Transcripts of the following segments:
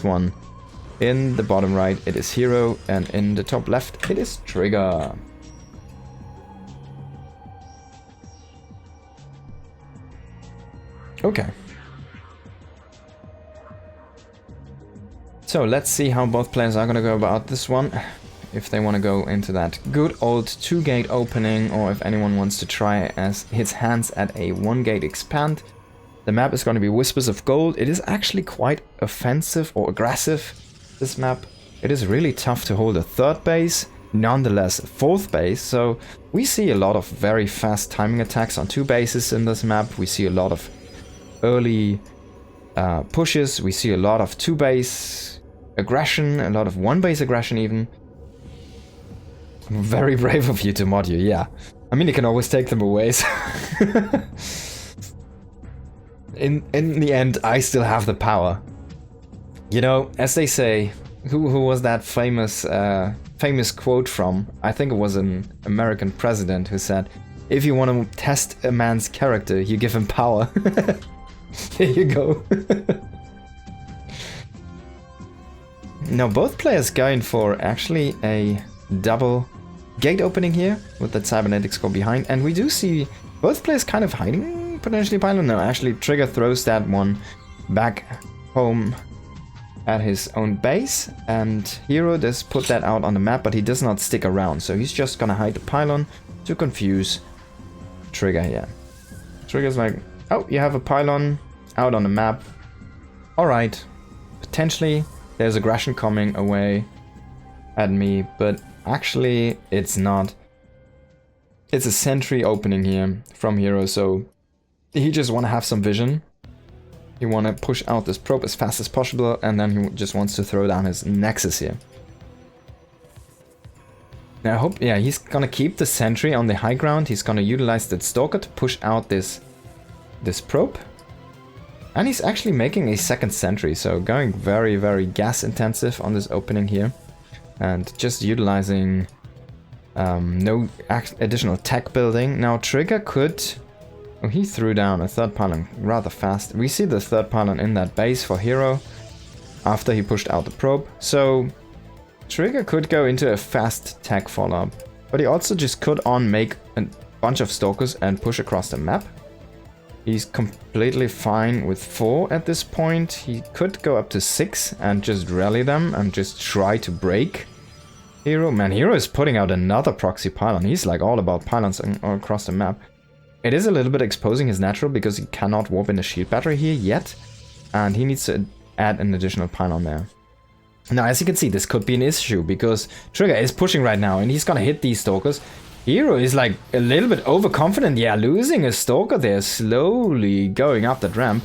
one. In the bottom right, it is herO, and in the top left, it is Trigger. Okay. So let's see how both players are gonna go about this one. If they want to go into that good old 2-gate opening, or if anyone wants to try as his hands at a 1-gate expand. The map is going to be Whispers of Gold. It is actually quite offensive or aggressive, this map. It is really tough to hold a 3rd base, nonetheless 4th base. So we see a lot of very fast timing attacks on 2 bases in this map. We see a lot of early pushes. We see a lot of 2-base aggression, a lot of 1-base aggression even. Very brave of you to mod you, yeah. I mean, you can always take them away. So in the end, I still have the power. You know, as they say, who was that famous quote from? I think it was an American president who said, "If you want to test a man's character, you give him power." There you go. Now both players going for actually a double gate opening here with that cybernetic score behind, and we do see both players kind of hiding potentially pylon. No, actually Trigger throws that one back home at his own base, and herO does put that out on the map, but he does not stick around, so he's just gonna hide the pylon to confuse Trigger here. Trigger's like, oh, you have a pylon out on the map. Alright, potentially there's aggression coming away at me, but actually it's not. It's a sentry opening here from herO, so he just want to have some vision. He want to push out this probe as fast as possible, and then he just wants to throw down his nexus here. Now I hope, yeah, he's gonna keep the sentry on the high ground. He's gonna utilize that stalker to push out this probe. And he's actually making a second sentry, so going very, very gas intensive on this opening here. And just utilizing no additional tech building. Now Trigger could... Oh, he threw down a 3rd pylon rather fast. We see the 3rd pylon in that base for herO after he pushed out the probe. So Trigger could go into a fast tech follow-up. But he also just could make a bunch of stalkers and push across the map. He's completely fine with 4 at this point. He could go up to 6 and just rally them and just try to break herO. Man, herO is putting out another proxy pylon. He's like all about pylons across the map. It is a little bit exposing his natural because he cannot warp in a shield battery here yet. And he needs to add an additional pylon there. Now, as you can see, this could be an issue because Trigger is pushing right now and he's gonna hit these stalkers. herO is like a little bit overconfident, yeah, losing a stalker there, slowly going up that ramp.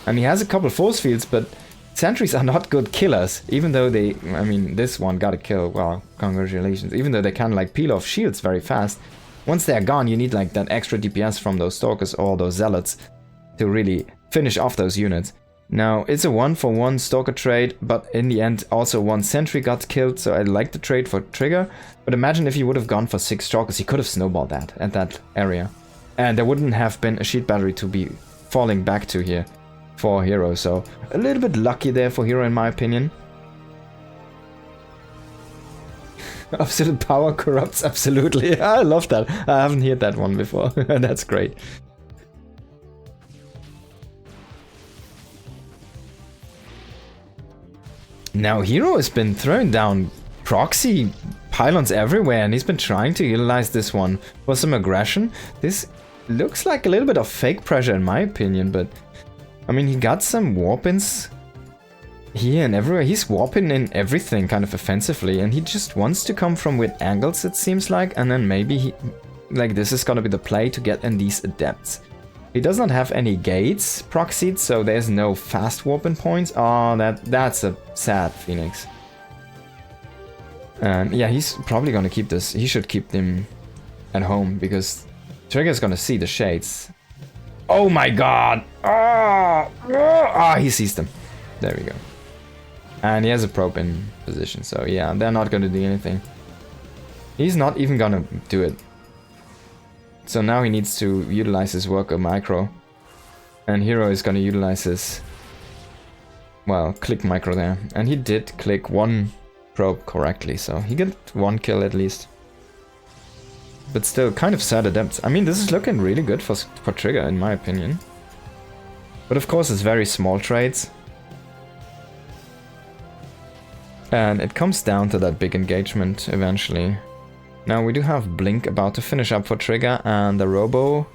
And he has a couple force fields, but sentries are not good killers, even though they, I mean, this one got a kill, well, congratulations. Even though they can like peel off shields very fast. Once they're gone, you need like that extra DPS from those stalkers or those zealots to really finish off those units. Now, it's a 1-for-1 stalker trade, but in the end also 1 sentry got killed, so I like the trade for Trigger. But imagine if he would have gone for 6 stalkers, he could have snowballed that at that area. And there wouldn't have been a shield battery to be falling back to here for herO, so a little bit lucky there for herO in my opinion. Absolute power corrupts, absolutely. I love that. I haven't heard that one before. That's great. Now herO has been throwing down proxy pylons everywhere, and he's been trying to utilize this one for some aggression. This looks like a little bit of fake pressure in my opinion, but I mean, he got some warp-ins here and everywhere. He's warping in everything kind of offensively, and he just wants to come from weird angles, it seems like, and then maybe he, like, this is gonna be the play to get in these adepts. He does not have any gates proxied, so there's no fast warping points. Oh, that's a sad Phoenix. And yeah, he's probably gonna keep this. He should keep them at home because Trigger's gonna see the shades. Oh my god! Ah, he sees them. There we go. And he has a probe in position, so yeah, they're not gonna do anything. He's not even gonna do it. So now he needs to utilize his worker micro. And herO is gonna utilize his well, click micro there. And he did click one probe correctly, so he got one kill at least. But still, kind of sad attempts. I mean, this is looking really good for Trigger, in my opinion. But of course, it's very small trades. And it comes down to that big engagement eventually. Now, we do have Blink about to finish up for Trigger, and the Robo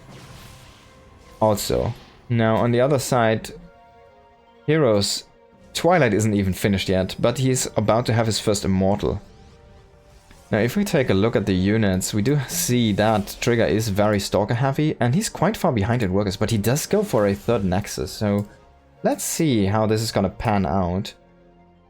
also. Now, on the other side, herO's Twilight isn't even finished yet, but he's about to have his first Immortal. Now, if we take a look at the units, we do see that Trigger is very Stalker heavy, and he's quite far behind in workers, but he does go for a third Nexus, so let's see how this is gonna pan out.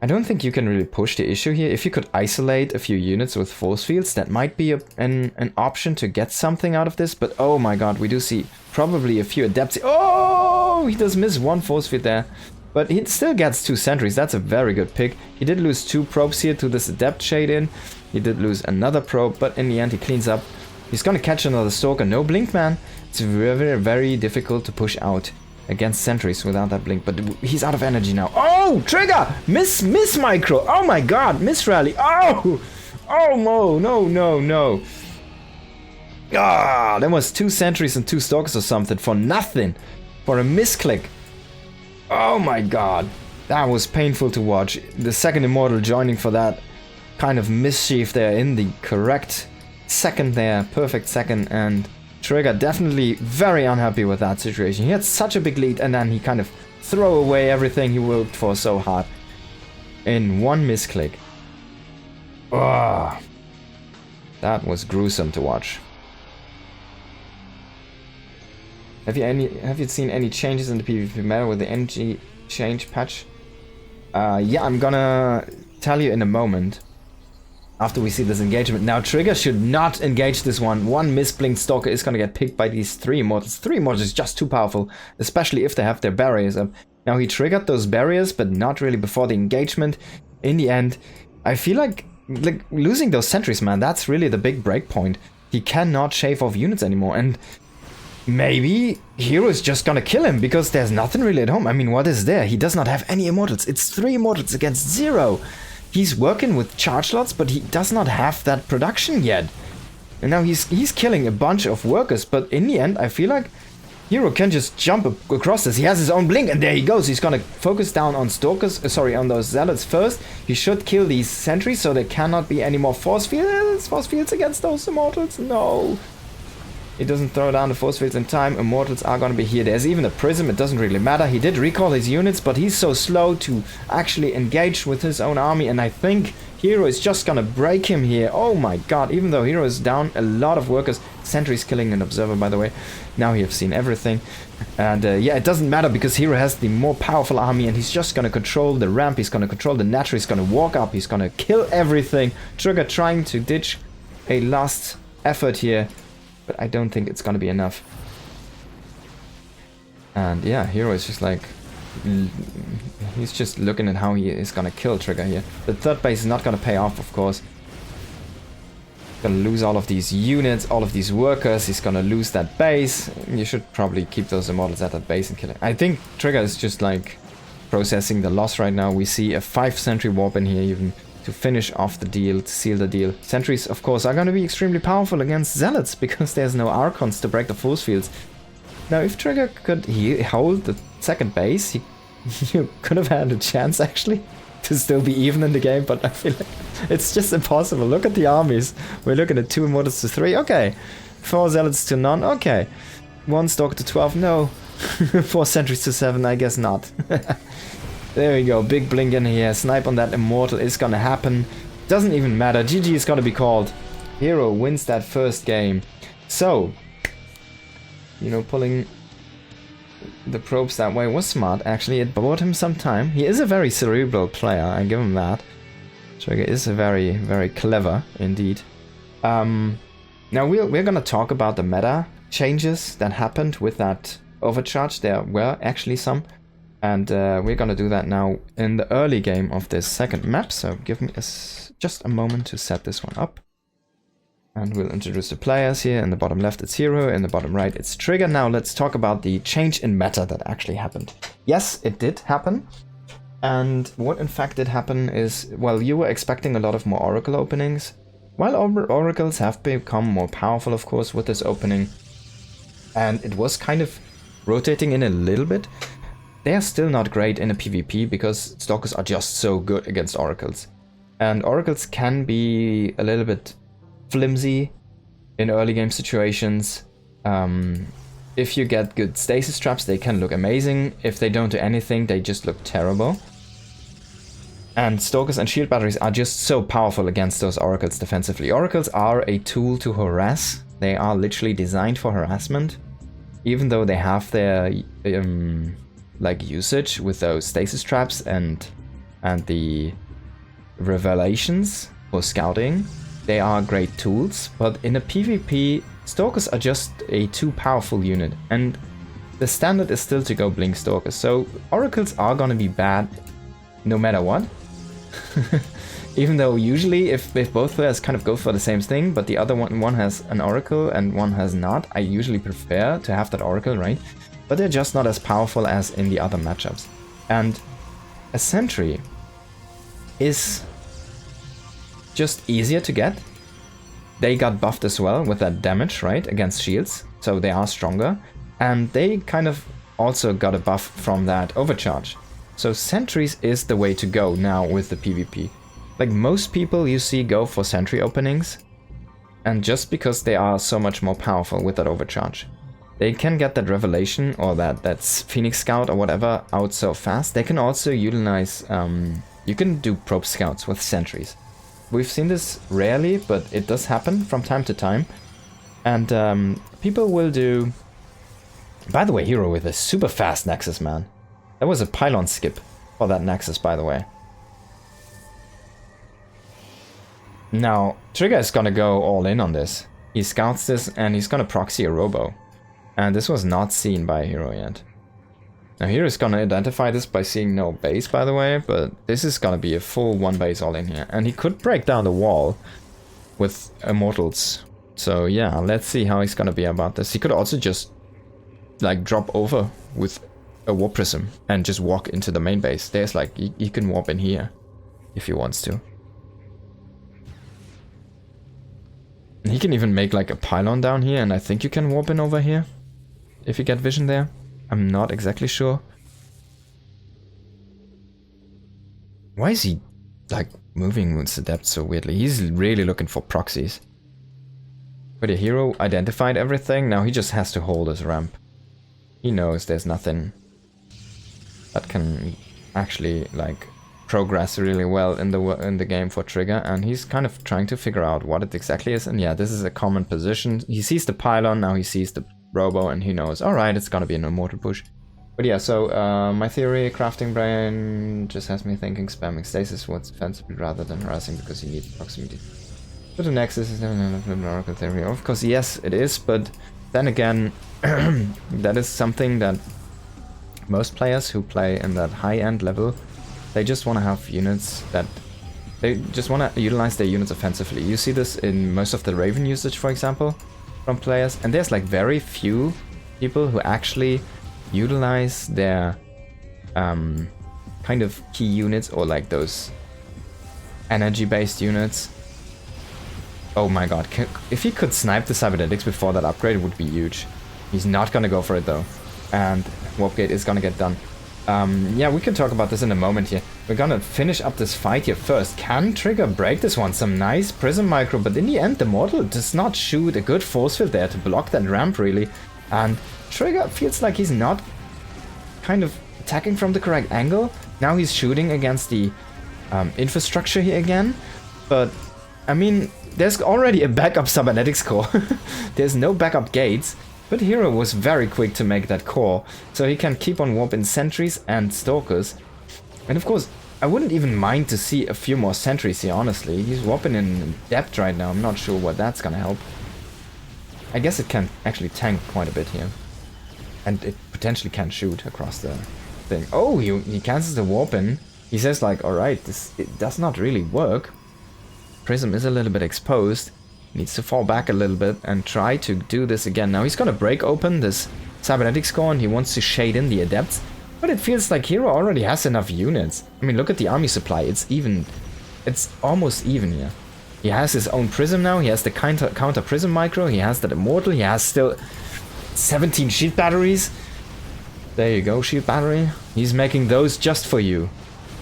I don't think you can really push the issue here. If you could isolate a few units with force fields, that might be an option to get something out of this, but oh my god, we do see probably a few Adepts. Oh, he does miss one force field there. But he still gets 2 sentries, that's a very good pick. He did lose 2 probes here to this Adept shade in. He did lose another probe, but in the end he cleans up. He's gonna catch another Stalker, no blink man. It's very, very difficult to push out against sentries without that blink, but he's out of energy now. Oh, Trigger! Miss micro! Oh my god, miss rally! Oh! Oh no. Ah, there was 2 sentries and 2 Stalkers or something for nothing. For a misclick. Oh my god, that was painful to watch. The second Immortal joining for that kind of mischief there in the correct second there, perfect second, and Trigger definitely very unhappy with that situation. He had such a big lead and then he kind of throw away everything he worked for so hard in one misclick. Oh, that was gruesome to watch. Have you seen any changes in the PvP meta with the energy change patch? Yeah, I'm gonna tell you in a moment. After we see this engagement. Now, Trigger should not engage this one. One misblinked Stalker is gonna get picked by these 3 Immortals. 3 Immortals is just too powerful, especially if they have their barriers up. Now, he triggered those barriers, but not really before the engagement. In the end, I feel like losing those sentries, man, that's really the big break point. He cannot shave off units anymore, and maybe herO is just gonna kill him because there's nothing really at home. I mean, what is there? He does not have any Immortals. It's 3 Immortals against 0. He's working with charge slots, but he does not have that production yet. And now he's killing a bunch of workers, but in the end, I feel like herO can just jump across this. He has his own blink, and there he goes. He's gonna focus down on Stalkers, on those Zealots first. He should kill these sentries, so there cannot be any more force fields. Force fields against those Immortals, no. He doesn't throw down the force fields in time. Immortals are gonna be here. There's even a prism, it doesn't really matter. He did recall his units, but he's so slow to actually engage with his own army, and I think herO is just gonna break him here. Oh my god, even though herO is down a lot of workers. Sentry's killing an observer, by the way. Now you have seen everything. And yeah, it doesn't matter because herO has the more powerful army, and he's just gonna control the ramp, he's gonna control the natural, he's gonna walk up, he's gonna kill everything. Trigger trying to ditch a last effort here, but I don't think it's gonna be enough. And yeah, herO is just like, he's just looking at how he is gonna kill Trigger here. The third base is not gonna pay off, of course. Gonna lose all of these units, all of these workers. He's gonna lose that base. You should probably keep those Immortals at that base and kill it. I think Trigger is just like processing the loss right now. We see a 5 sentry warp in here even to finish off the deal, to seal the deal. Sentries, of course, are gonna be extremely powerful against Zealots because there's no Archons to break the force fields. Now, if Trigger could hold the second base, he could have had a chance actually to still be even in the game, but I feel like it's just impossible. Look at the armies. We're looking at 2 Immortals to 3, okay. 4 Zealots to none, okay. 1 Stalker to 12, no. 4 Sentries to 7, I guess not. There we go, big blink in here. Snipe on that Immortal is gonna happen. Doesn't even matter, GG is gonna be called. herO wins that first game. So, you know, pulling the probes that way was smart, actually. It bought him some time. He is a very cerebral player, I give him that. Trigger is a very, very clever indeed. Now we're gonna talk about the meta changes that happened with that overcharge. There were actually some, and we're gonna do that now in the early game of this second map. So give me just a moment to set this one up. And we'll introduce the players here. In the bottom left, it's herO. In the bottom right, it's Trigger. Now let's talk about the change in meta that actually happened. Yes, it did happen. And what in fact did happen is, well, you were expecting a lot of more Oracle openings. While Oracles have become more powerful, of course, with this opening, and it was kind of rotating in a little bit, they are still not great in a PvP because Stalkers are just so good against Oracles. And Oracles can be a little bit flimsy in early game situations. If you get good stasis traps, they can look amazing. If they don't do anything, they just look terrible. And Stalkers and Shield Batteries are just so powerful against those Oracles defensively. Oracles are a tool to harass. They are literally designed for harassment. Even though they have their like usage with those stasis traps and the revelations for scouting, they are great tools. But in a PvP, Stalkers are just a too powerful unit. And the standard is still to go Blink Stalkers. So Oracles are gonna be bad no matter what. Even though usually if both players kind of go for the same thing, but the other one has an Oracle and one has not, I usually prefer to have that Oracle, right? But they're just not as powerful as in the other matchups. And a Sentry is just easier to get. They got buffed as well with that damage, right, against shields, so they are stronger. And they kind of also got a buff from that overcharge. So Sentries is the way to go now with the PvP. Like most people you see go for Sentry openings, and just because they are so much more powerful with that overcharge. They can get that Revelation or that Phoenix Scout or whatever out so fast. They can also utilize, you can do probe scouts with Sentries. We've seen this rarely, but it does happen from time to time. And people will do... By the way, herO with a super fast Nexus, man. That was a pylon skip for that Nexus, by the way. Now, Trigger is gonna go all in on this. He scouts this and he's gonna proxy a Robo. And this was not seen by herO yet. Now here is gonna identify this by seeing no base, by the way, but this is gonna be a full one base all in here. And he could break down the wall with Immortals. So yeah, let's see how he's gonna be about this. He could also just like drop over with a Warp Prism and just walk into the main base. There's like, he can warp in here if he wants to. And he can even make like a pylon down here, and I think you can warp in over here if you get vision there. I'm not exactly sure. Why is he like moving with the depth so weirdly? He's really looking for proxies. But the herO identified everything. Now he just has to hold his ramp. He knows there's nothing that can actually like progress really well in the game for Trigger, and he's kind of trying to figure out what it exactly is. And yeah, this is a common position. He sees the pylon, now he sees the Robo, and he knows, alright, it's gonna be an immortal push. But yeah, so my theory, Crafting Brain just has me thinking spamming stasis was defensively rather than harassing because you need proximity. But the Nexus is an Oracle theory. Of course, yes, it is, but then again, that is something that most players who play in that high-end level, they just want to have units that... They just want to utilize their units offensively. You see this in most of the Raven usage, for example, from players. And there's like very few people who actually utilize their kind of key units or like those energy-based units. Oh my god, if he could snipe the Cybernetics before that upgrade, it would be huge. He's not gonna go for it though. And Warp Gate is gonna get done. Yeah, we can talk about this in a moment here. We're gonna finish up this fight here first. Can Trigger break this one? Some nice Prism Micro, but in the end the Mortal does not shoot a good force field there to block that ramp really. And Trigger feels like he's not kind of attacking from the correct angle. Now he's shooting against the infrastructure here again. But, I mean, there's already a backup Cybernetics core. There's no backup gates. But herO was very quick to make that core, so he can keep on warping sentries and stalkers. And of course, I wouldn't even mind to see a few more sentries here, honestly. He's warping in depth right now, I'm not sure what that's gonna help. I guess it can actually tank quite a bit here. And it potentially can shoot across the thing. Oh, he cancels the warp in. He says like, alright, it does not really work. Prism is a little bit exposed. Needs to fall back a little bit and try to do this again. Now he's gonna break open this Cybernetics core and he wants to shade in the Adepts. But it feels like herO already has enough units. I mean, look at the army supply. It's almost even here. He has his own prism now. He has the counter prism micro. He has that immortal. He has still 17 shield batteries. There you go, shield battery. He's making those just for you.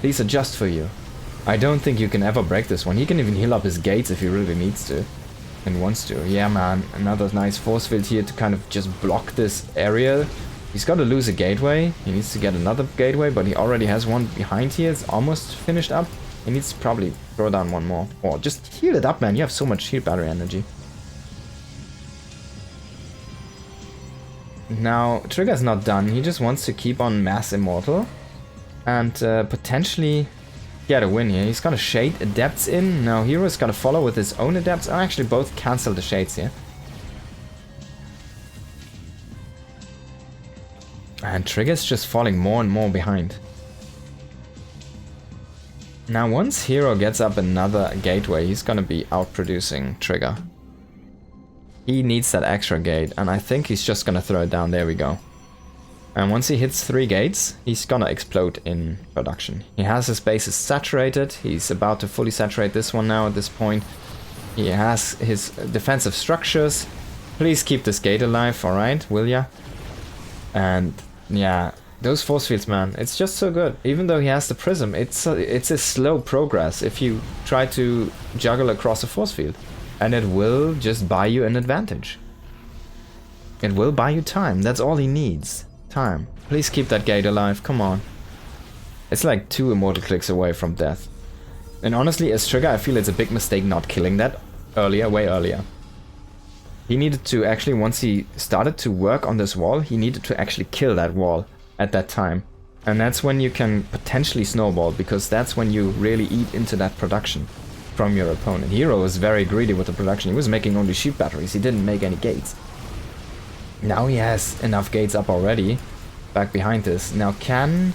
These are just for you. I don't think you can ever break this one. He can even heal up his gates if he really needs to. And wants to. Yeah, man. Another nice force field here to kind of just block this area. He's got to lose a gateway. He needs to get another gateway, but he already has one behind here. It's almost finished up. He needs to probably throw down one more. Or just heal it up, man. You have so much shield battery energy. Now, Trigger's not done. He just wants to keep on mass immortal. And potentially get a win here. He's got to shade adepts in. Now, hero's got to follow with his own adepts. I actually both cancel the shades here. And Trigger's just falling more and more behind. Now, once herO gets up another gateway, he's gonna be outproducing Trigger. He needs that extra gate, and I think he's just gonna throw it down. There we go. And once he hits 3 gates, he's gonna explode in production. He has his bases saturated. He's about to fully saturate this one now at this point. He has his defensive structures. Please keep this gate alive, alright, will ya? And yeah, those force fields, man, it's just so good. Even though he has the prism, it's a slow progress if you try to juggle across a force field. And it will just buy you an advantage. It will buy you time. That's all he needs. Time. Please keep that gate alive. Come on. It's like 2 immortal clicks away from death. And honestly, as Trigger, I feel it's a big mistake not killing that earlier, way earlier. He needed to actually, once he started to work on this wall, he needed to actually kill that wall at that time. And that's when you can potentially snowball, because that's when you really eat into that production from your opponent. herO was very greedy with the production. He was making only shield batteries. He didn't make any gates. Now he has enough gates up already, back behind this. Now can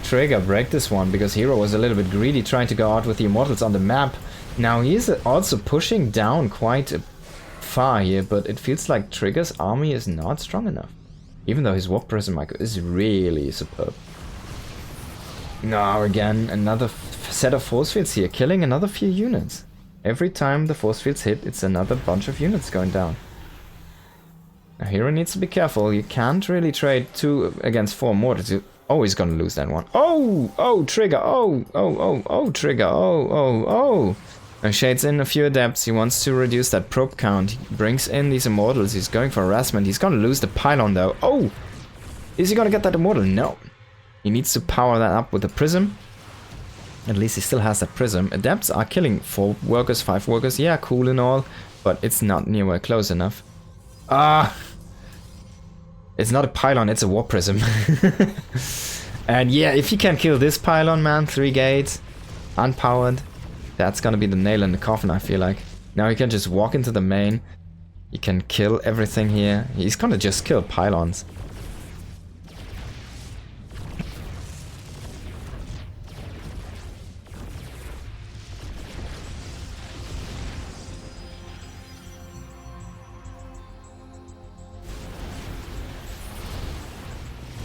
Trigger break this one? Because herO was a little bit greedy trying to go out with the immortals on the map. Now he is also pushing down quite far here, but it feels like Trigger's army is not strong enough. Even though his warp prism micro is really superb. Now again, another set of force fields here, killing another few units. Every time the force fields hit, it's another bunch of units going down. Now herO needs to be careful. You can't really trade 2 against 4 mortars. You're always gonna lose that one. Oh! Oh, Trigger! Oh, Trigger! Oh! Now shades in a few adepts. He wants to reduce that probe count. He brings in these immortals. He's going for harassment. He's gonna lose the pylon though. Oh! Is he gonna get that immortal? No. He needs to power that up with the prism. At least he still has that prism. Adepts are killing 4 workers, 5 workers. Yeah, cool and all. But it's not nearly close enough. Ah! It's not a pylon, it's a warp prism. And yeah, if you can kill this pylon, man, 3 gates, unpowered. That's gonna be the nail in the coffin, I feel like. Now he can just walk into the main. He can kill everything here. He's gonna just kill pylons.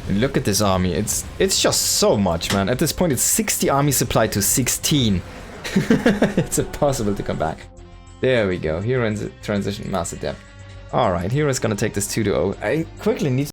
Look at this army. It's just so much, man. At this point, it's 60 army supply to 16. It's impossible to come back. There we go. herO ends transition mass adept. Alright, herO is gonna take this 2-0. I quickly need